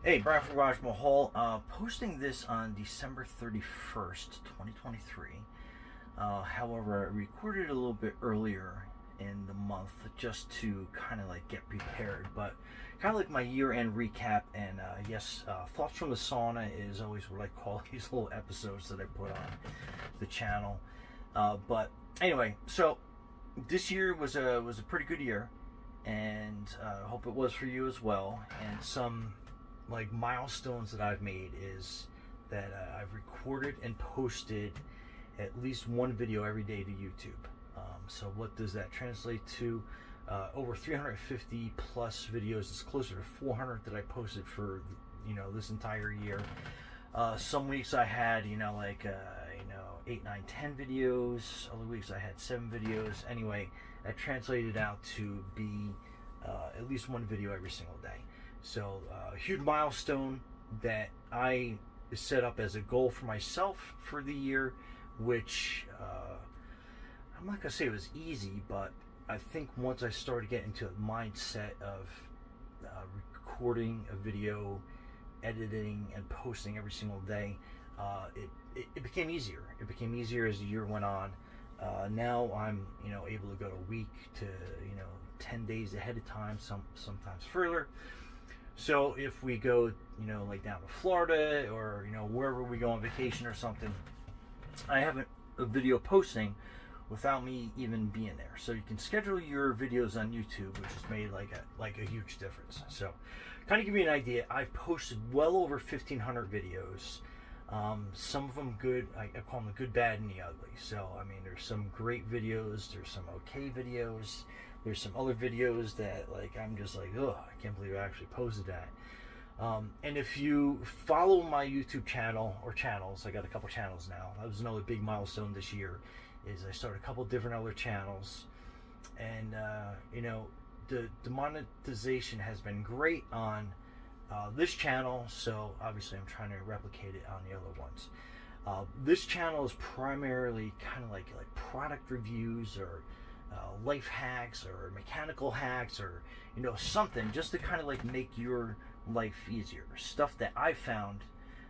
Hey, Brian from Garage Mahal, posting this on December 31st, 2023. However, I recorded it a little bit earlier in the month just to kind of like get prepared, but kind of like my year-end recap. And yes, Thoughts from the Sauna is always what I call these little episodes that I put on the channel. But anyway, so this year was a pretty good year, and I hope it was for you as well. And some like milestones that I've made is that I've recorded and posted at least one video every day to YouTube. So what does that translate to? Over 350 plus videos. It's closer to 400 that I posted for this entire year. Some weeks I had 8, 9, 10 videos. Other weeks I had 7 videos. Anyway, that translated out to be at least one video every single day. So a huge milestone that I set up as a goal for myself for the year, which I'm not gonna say it was easy, but I think once I started getting into a mindset of recording a video, editing and posting every single day, it became easier. It became easier as the year went on. Now I'm able to go a week to 10 days ahead of time, sometimes further. So if we go like down to Florida or wherever we go on vacation or something, I have a video posting without me even being there. So you can schedule your videos on YouTube, which has made like a huge difference. So kind of give you an idea, I've posted well over 1,500 videos. Some of them good, I call them the good, bad, and the ugly. So I mean, there's some great videos, there's some okay videos, there's some other videos that I'm just like, oh, I can't believe I actually posted that. And if you follow my YouTube channel or channels, I got a couple channels now. That was another big milestone this year, is I started a couple different other channels, and the monetization has been great on this channel, so obviously I'm trying to replicate it on the other ones. This channel is primarily kind of like product reviews or life hacks or mechanical hacks or something just to kind of like make your life easier. Stuff that I found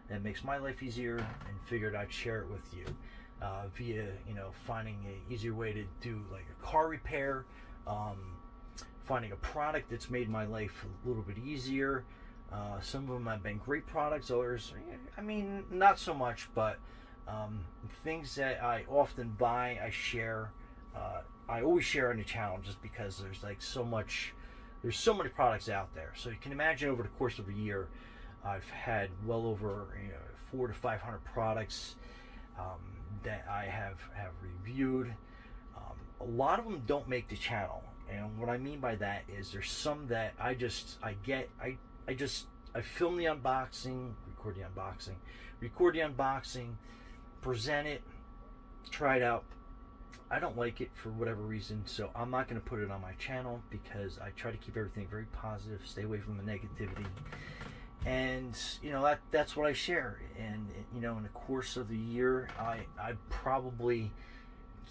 that makes my life easier and figured I'd share it with you via finding a easier way to do like a car repair, finding a product that's made my life a little bit easier. Some of them have been great products, others, I mean, not so much, but things that I often buy, I share. I always share on the channel just because there's there's so many products out there. So you can imagine over the course of a year, I've had well over 400 to 500 products that I have reviewed. A lot of them don't make the channel, and what I mean by that is there's some that I film the unboxing, record the unboxing, present it, try it out. I don't like it for whatever reason, so I'm not going to put it on my channel because I try to keep everything very positive, stay away from the negativity. And that's what I share. And in the course of the year, I probably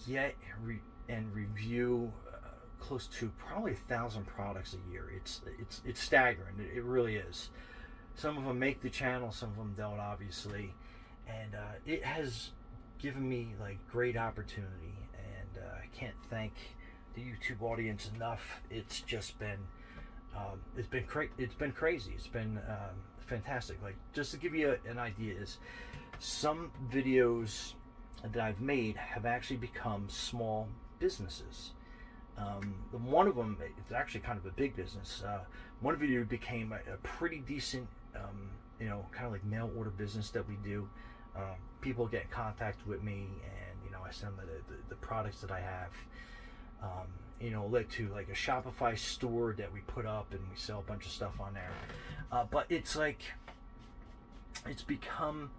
get and review close to probably 1,000 products a year. It's staggering. It really is. Some of them make the channel, some of them don't, obviously, and it has given me great opportunity, and I can't thank the YouTube audience enough. It's just been it's been crazy. It's been fantastic. Just to give you an idea, is some videos that I've made have actually become small businesses. One of them, it's actually kind of a big business. One video became a pretty decent, kind of like mail order business that we do. People get in contact with me, and I send them the products that I have. Led to like a Shopify store that we put up, and we sell a bunch of stuff on there. But it's become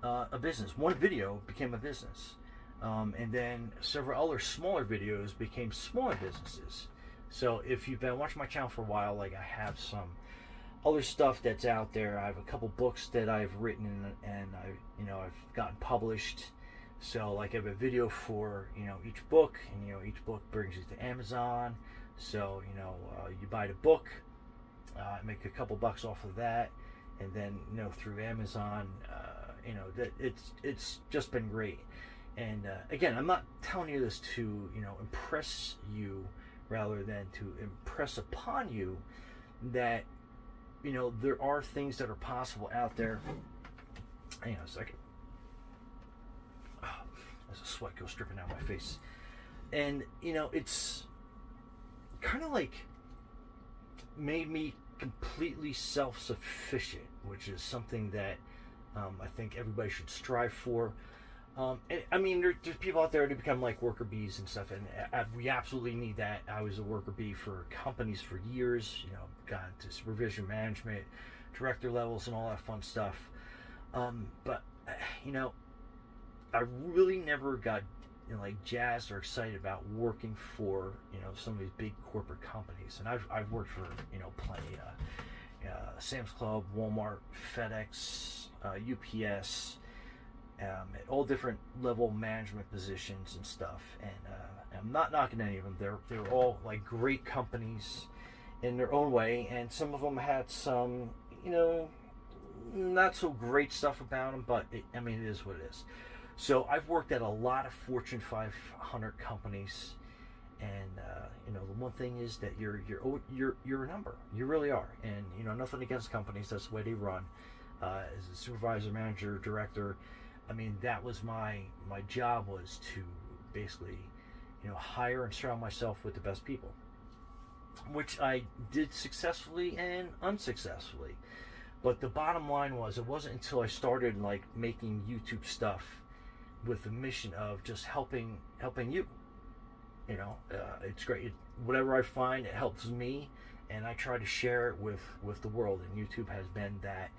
a business. One video became a business. And then several other smaller videos became smaller businesses. So if you've been watching my channel for a while, I have some other stuff that's out there. I have a couple books that I've written, and I've gotten published. So I have a video for each book, and each book brings you to Amazon. So you buy the book, make a couple bucks off of that, and then through Amazon. That it's just been great. And again, I'm not telling you this to impress you, rather than to impress upon you that there are things that are possible out there. Hang on a second. As a sweat goes dripping down my face. And it's kind of like made me completely self-sufficient, which is something that I think everybody should strive for. I mean, there's people out there to become like worker bees and stuff, and we absolutely need that. I was a worker bee for companies for years, got into supervision, management, director levels, and all that fun stuff. But I really never got like jazzed or excited about working for some of these big corporate companies. And I've worked for plenty, Sam's Club, Walmart, FedEx, UPS, at all different level management positions and stuff. And I'm not knocking any of them. They're all like great companies in their own way, and some of them had some not so great stuff about them. But it is what it is. So I've worked at a lot of Fortune 500 companies, and the one thing is that you're a number. You really are. And nothing against companies. That's the way they run. As a supervisor, manager, director, that was my job, was to basically hire and surround myself with the best people, which I did successfully and unsuccessfully. But the bottom line was, it wasn't until I started like making YouTube stuff with the mission of just helping you. It's great. Whatever I find, it helps me, and I try to share it with the world. And YouTube has been that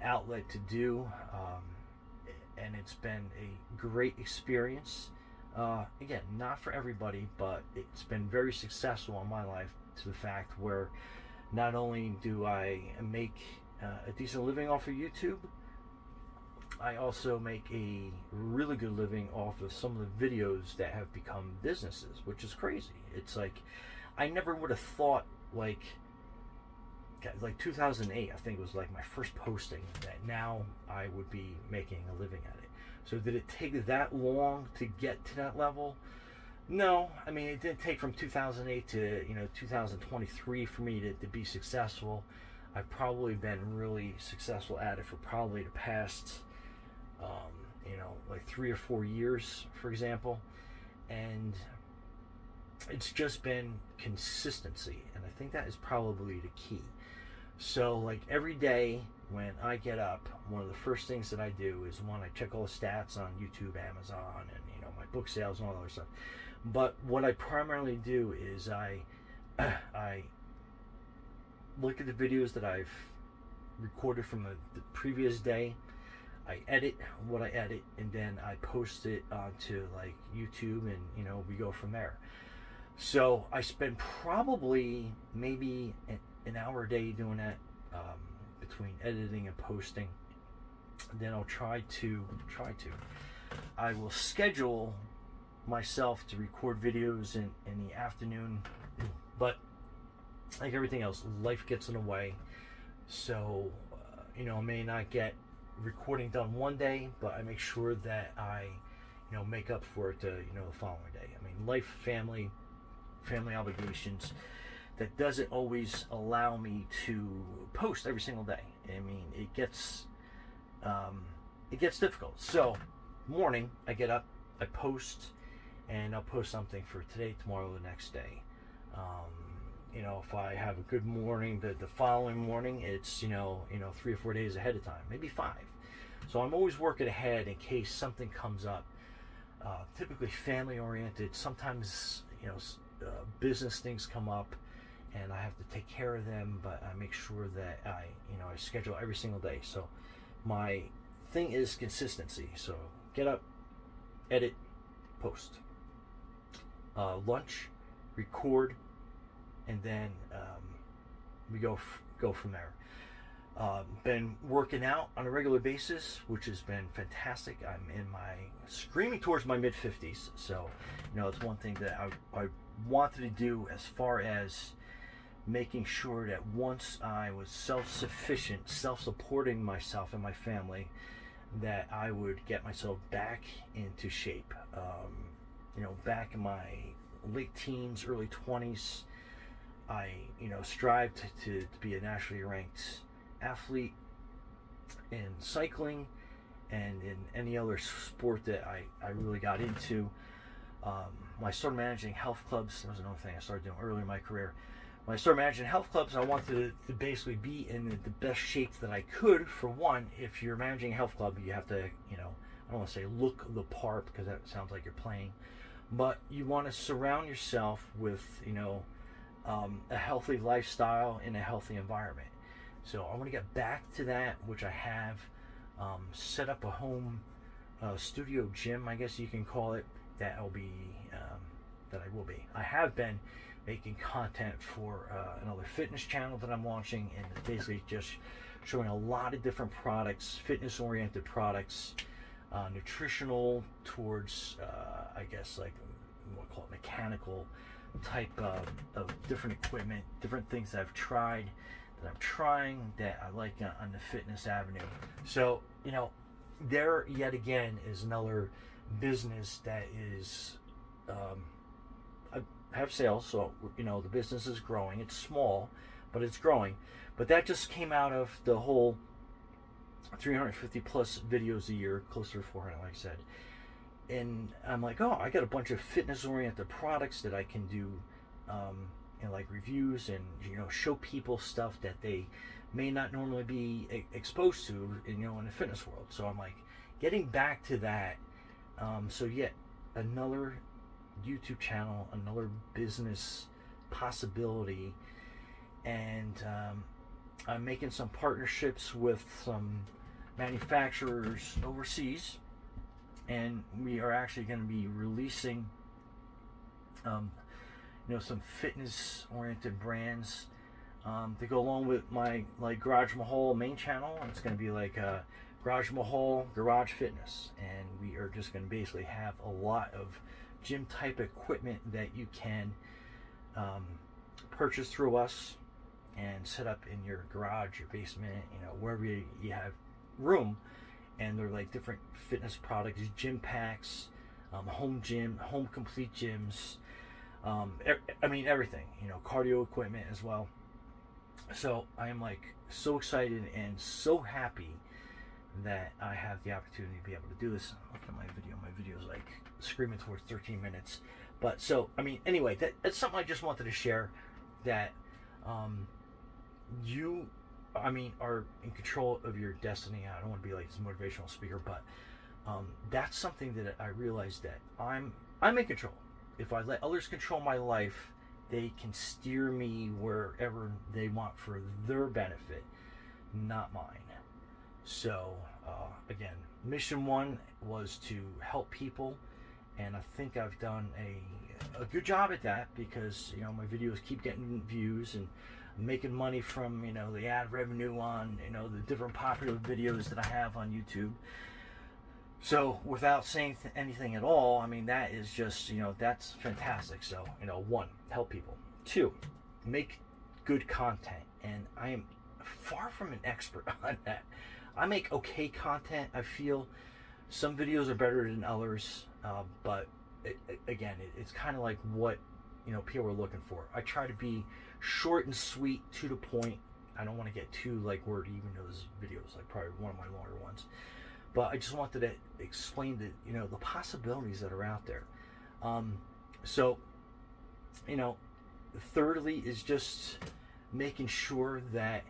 outlet to do, and it's been a great experience. Again, not for everybody, but it's been very successful in my life, to the fact where not only do I make a decent living off of YouTube, I also make a really good living off of some of the videos that have become businesses, which is crazy. It's like, I never would have thought, like 2008, I think, was like my first posting, that now I would be making a living at it. So did it take that long to get to that level? No. It didn't take from 2008 to 2023 for me to be successful. I've probably been really successful at it for probably the past like 3 or 4 years, for example. And it's just been consistency, and I think that is probably the key. So like every day when I get up, one of the first things that I do is, one, I check all the stats on YouTube, Amazon, and my book sales and all that other stuff. But what I primarily do is I look at the videos that I've recorded from the previous day. I edit what I edit, and then I post it onto like YouTube, and we go from there. So I spend probably maybe an hour a day doing that, between editing and posting. Then I'll try to I will schedule myself to record videos in the afternoon, but like everything else, life gets in the way. So I may not get recording done one day, but I make sure that I make up for it the following day. Life, family obligations, that doesn't always allow me to post every single day. It gets difficult. So morning, I get up, I post, and I'll post something for today, tomorrow, the next day. If I have a good morning, the following morning, it's 3 or 4 days ahead of time, maybe 5. So I'm always working ahead in case something comes up. Typically family oriented. Sometimes business things come up, and I have to take care of them. But I make sure that I schedule every single day. So my thing is consistency. So get up, edit, post, lunch, record, and then we go from there. Been working out on a regular basis, which has been fantastic. I'm screaming towards my mid-50s, so it's one thing that I wanted to do as far as making sure that once I was self-sufficient, self-supporting myself and my family, that I would get myself back into shape. Back in my late teens, early 20s, I, strived to be a nationally ranked athlete in cycling and in any other sport that I really got into. When I started managing health clubs, that was another thing I started doing early in my career. When I started managing health clubs, I wanted to basically be in the best shape that I could. For one, if you're managing a health club, you have to, I don't want to say look the part because that sounds like you're playing, but you want to surround yourself with, a healthy lifestyle in a healthy environment. So I want to get back to that, which I have set up a home studio gym, I guess you can call it. That will be I have been making content for another fitness channel that I'm launching, and it's basically just showing a lot of different products, fitness oriented products, nutritional towards I guess like what call it mechanical type of different equipment, different things that I've tried, that I'm trying, that I like on the fitness avenue. So there yet again is another business that is I have sales, so the business is growing. It's small, but it's growing. But that just came out of the whole 350 plus videos a year, closer to 400 like I said. And I'm like, oh, I got a bunch of fitness oriented products that I can do like reviews and show people stuff that they may not normally be exposed to in the fitness world. So I'm like getting back to that. So yet another YouTube channel, another business possibility, and I'm making some partnerships with some manufacturers overseas, and we are actually going to be releasing some fitness oriented brands to go along with my Garage Mahal main channel. It's going to be like Garage Mahal Garage Fitness, and we are just going to basically have a lot of gym type equipment that you can purchase through us and set up in your garage, your basement, wherever you have room. And they're like different fitness products, gym packs, home complete gyms, everything, cardio equipment as well. So I am like so excited and so happy that I have the opportunity to be able to do this. Look at my video is like screaming towards 13 minutes. But so, anyway, that's something I just wanted to share, that you are in control of your destiny. I don't want to be like this motivational speaker, but that's something that I realized that I'm in control. If I let others control my life, they can steer me wherever they want for their benefit, not mine. So again, mission one was to help people, and I think I've done a good job at that, because my videos keep getting views and making money from the ad revenue on the different popular videos that I have on YouTube. So without saying anything at all, that is just that's fantastic. So one, help people. Two, make good content, and I am far from an expert on that. I make okay content. I feel some videos are better than others, but it's kind of like what people are looking for. I try to be short and sweet, to the point. I don't want to get too wordy, even though this video is probably one of my longer ones. But I just wanted to explain the possibilities that are out there. So thirdly is just making sure that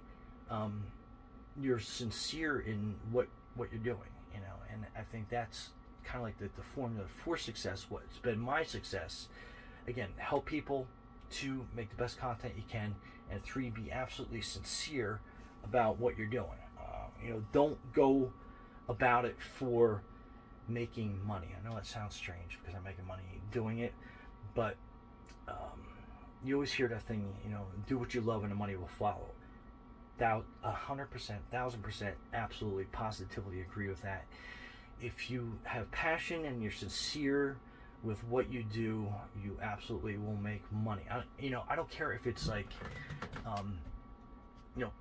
you're sincere in what you're doing, and I think that's kind of like the formula for success. What's been my success, again, help people. 2, make the best content you can, and 3, be absolutely sincere about what you're doing. Don't go about it for making money. I know that sounds strange because I'm making money doing it, but you always hear that thing, do what you love and the money will follow. 100%, 1000%, absolutely, positively agree with that. If you have passion and you're sincere with what you do, you absolutely will make money. I don't care if it's like, you know,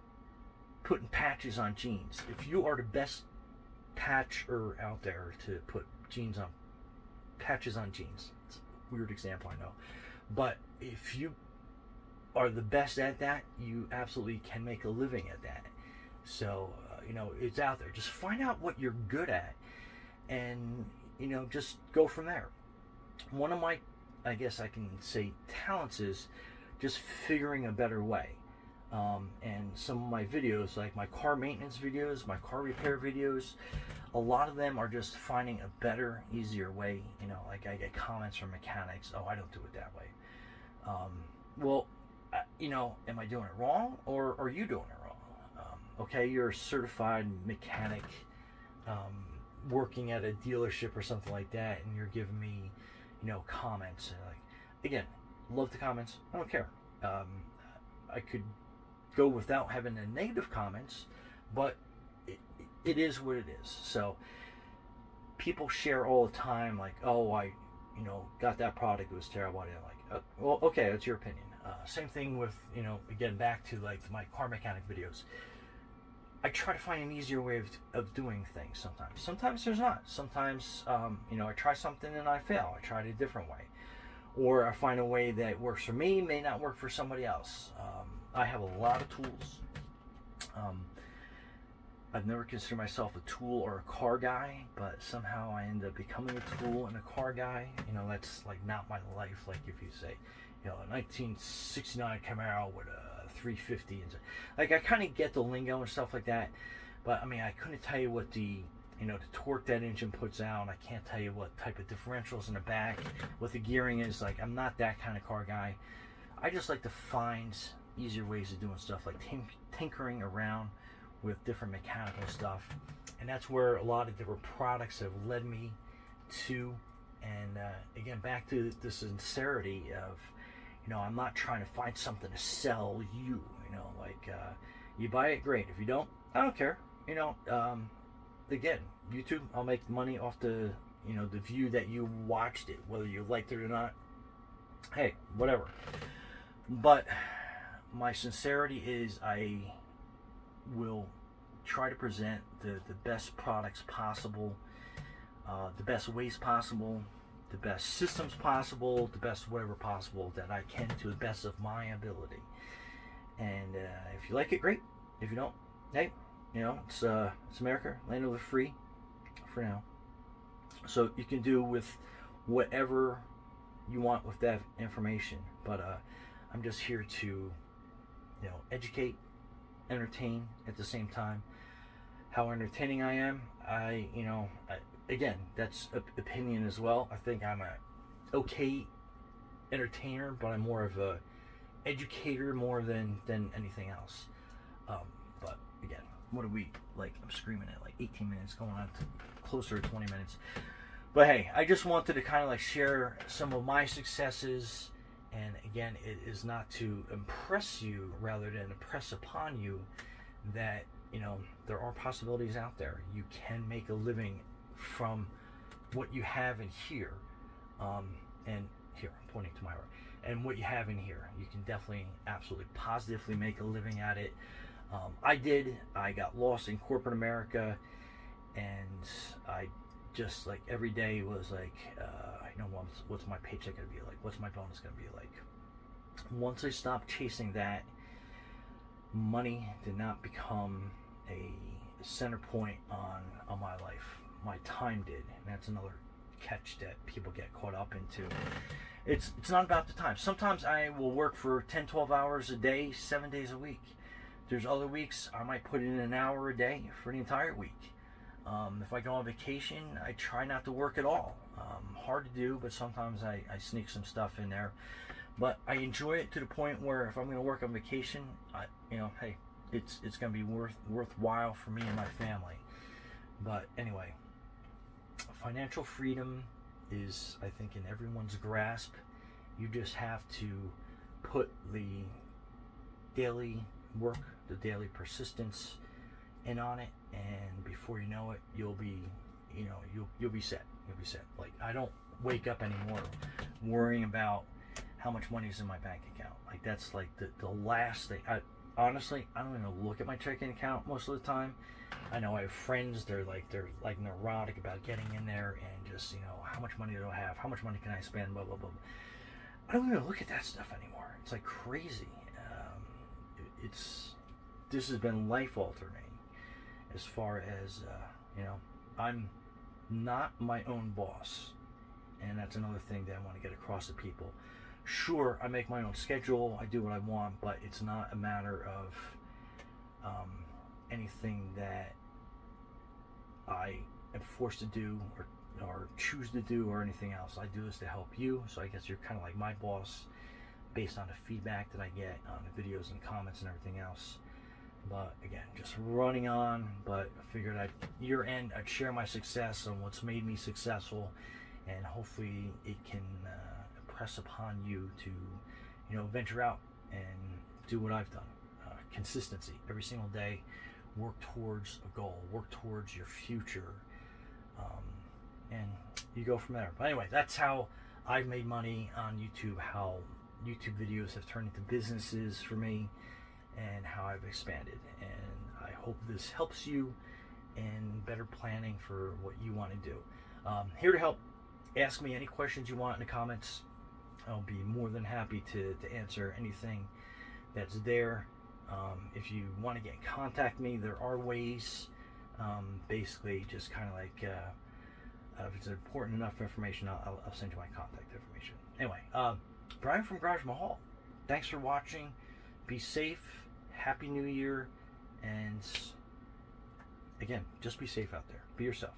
putting patches on jeans. If you are the best patcher out there to put patches on jeans, it's a weird example, I know, but if you are the best at that, you absolutely can make a living at that. So it's out there. Just find out what you're good at, and just go from there. One of my, I guess I can say, talents is just figuring a better way. And some of my videos, like my car maintenance videos, my car repair videos, a lot of them are just finding a better, easier way. Like I get comments from mechanics, oh, I don't do it that way. Well, am I doing it wrong, or are you doing it wrong? Okay, you're a certified mechanic, working at a dealership or something like that, and you're giving me, comments. And again, love the comments. I don't care. I could go without having the negative comments, but it is what it is. So people share all the time, like, oh, I got that product, it was terrible. I'm like, well, okay, that's your opinion. Same thing with, again, back to like my car mechanic videos. I try to find an easier way of doing things sometimes. Sometimes there's not. Sometimes, I try something and I fail. I try it a different way. Or I find a way that works for me, may not work for somebody else. I have a lot of tools. I've never considered myself a tool or a car guy, but somehow I end up becoming a tool and a car guy. That's like not my life. Like if you say, a 1969 Camaro with a 350, and like I kind of get the lingo and stuff like that, but I mean I couldn't tell you what the torque that engine puts out. I can't tell you what type of differentials in the back, what the gearing is. Like I'm not that kind of car guy. I just like to find easier ways of doing stuff, like tinkering around with different mechanical stuff, and that's where a lot of different products have led me to. And again, back to the sincerity of, I'm not trying to find something to sell you. You buy it, great. If you don't, I don't care. Again, YouTube, I'll make money off the the view that you watched it, whether you liked it or not. Hey, whatever. But my sincerity is I will try to present the best products possible, the best ways possible, the best systems possible, the best whatever possible that I can to the best of my ability. And if you like it, great. If you don't, hey, it's America, land of the free, for now. So you can do with whatever you want with that information. But I'm just here to, educate, entertain at the same time. How entertaining I am, again, that's opinion as well. I think I'm a okay entertainer, but I'm more of a educator more than anything else. But again, what are we, like, I'm screaming at like 18 minutes, going on to closer to 20 minutes. But hey, I just wanted to kind of like share some of my successes. And again, it is not to impress you, rather than impress upon you that, there are possibilities out there. You can make a living from what you have in here. And here, I'm pointing to my right. And what you have in here, you can definitely, absolutely, positively make a living at it. I got lost in corporate America, and I just, like, every day was like, what's my paycheck going to be like? What's my bonus going to be like? Once I stopped chasing that, money did not become a center point on my life. My time did, and that's another catch that people get caught up into. It's not about the time. Sometimes I will work for 10, 12 hours a day, 7 days a week. There's other weeks I might put in an hour a day for the entire week. If I go on vacation, I try not to work at all. Hard to do, but sometimes I sneak some stuff in there. But I enjoy it to the point where if I'm going to work on vacation, hey, it's going to be worthwhile for me and my family. But anyway, financial freedom is, I think, in everyone's grasp. You just have to put the daily work, the daily persistence in on it, and before you know it, you'll be set. You'll be set. Like, I don't wake up anymore worrying about how much money is in my bank account. Like, that's like the last thing. Honestly, I don't even look at my checking account most of the time. I know I have friends, they're like neurotic about getting in there and just, how much money do I have? How much money can I spend? Blah, blah, blah. I don't even look at that stuff anymore. It's like crazy. This has been life altering as far as, I'm not my own boss. And that's another thing that I want to get across to people. Sure, I make my own schedule, I do what I want, but it's not a matter of anything that I am forced to do or choose to do or anything else. I do this to help you, so I guess you're kind of like my boss based on the feedback that I get on the videos and comments and everything else. But again, just running on, but I figured at your end I'd share my success and what's made me successful, and hopefully it can press upon you to, venture out and do what I've done. Consistency, every single day, work towards a goal, work towards your future, and you go from there. But anyway, that's how I've made money on YouTube, how YouTube videos have turned into businesses for me, and how I've expanded. And I hope this helps you in better planning for what you want to do. Here to help. Ask me any questions you want in the comments. I'll be more than happy to answer anything that's there. If you want to get in contact me, there are ways. Basically, just kind of like, if it's important enough information, I'll send you my contact information. Anyway, Brian from Garage Mahal. Thanks for watching. Be safe. Happy New Year. And again, just be safe out there. Be yourself.